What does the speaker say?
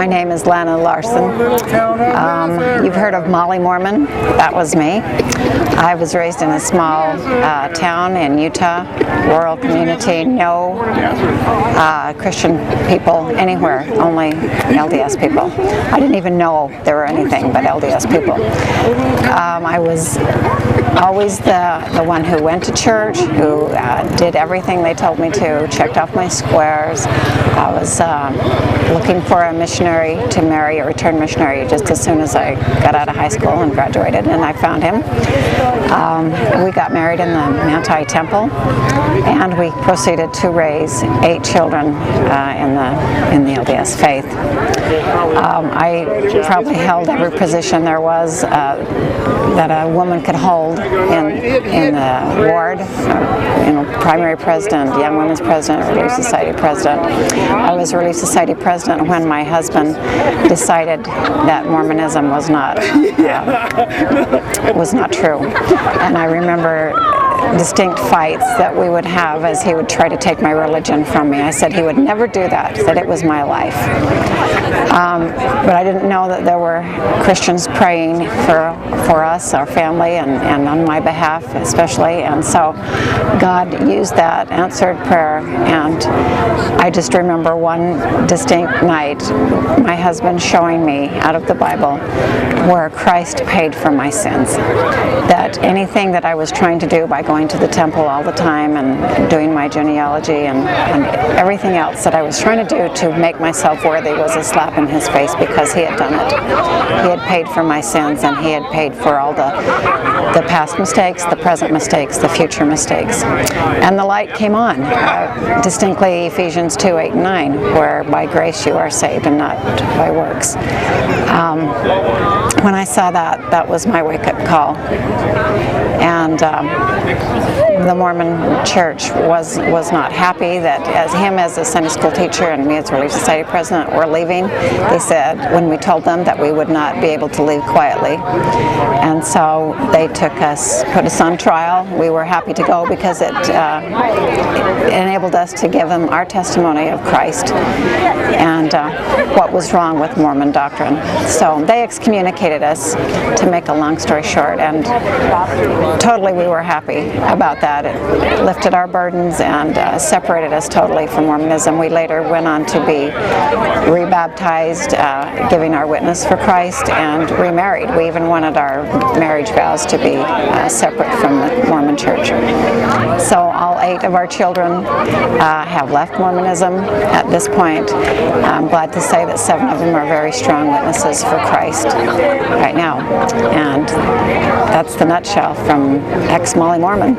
My name is Lana Larsen. You've heard of Molly Mormon? That was me. I was raised in a small town in Utah, rural community, no Christian people anywhere, only LDS people. I didn't even know there were anything but LDS people. I was always the one who went to church, who did everything they told me to, checked off my squares. I was looking for a missionary to marry, a returned missionary, just as soon as I got out of high school and graduated, and I found him. We got married in the Manti Temple, and we proceeded to raise 8 children in the LDS faith. I probably held every position there was that a woman could hold in the ward, primary president, young women's president, Relief Society president. I was Relief Society president when my husband decided that Mormonism was not true, and I remember distinct fights that we would have as he would try to take my religion from me. I said he would never do that, that it was my life. But I didn't know that there were Christians praying for us, our family, and on my behalf especially, and so God used that, answered prayer, and I just remember one distinct night, my husband showing me out of the Bible where Christ paid for my sins. That anything that I was trying to do by going to the temple all the time and doing my genealogy and everything else that I was trying to do to make myself worthy was a slap in his face, because he had done it. He had paid for my sins, and he had paid for all the past mistakes, the present mistakes, the future mistakes. And the light came on, distinctly Ephesians 2:8 and 9, where by grace you are saved and not by works. When I saw that, that was my wake-up call. And the Mormon Church was not happy that as a Sunday school teacher and me as Relief Society president were leaving. They said when we told them that we would not be able to leave quietly, and so they put us on trial. We were happy to go because it enabled us to give them our testimony of Christ and what was wrong with Mormon doctrine. So they excommunicated us, to make a long story short, and totally we were happy about that. It lifted our burdens and separated us totally from Mormonism. We later went on to be rebaptized, giving our witness for Christ, and remarried. We even wanted our marriage vows to be separate from the Mormon Church. So all 8 of our children have left Mormonism at this point. I'm glad to say that 7 of them are very strong witnesses for Christ right now. And that's the nutshell from ex-Molly Mormon.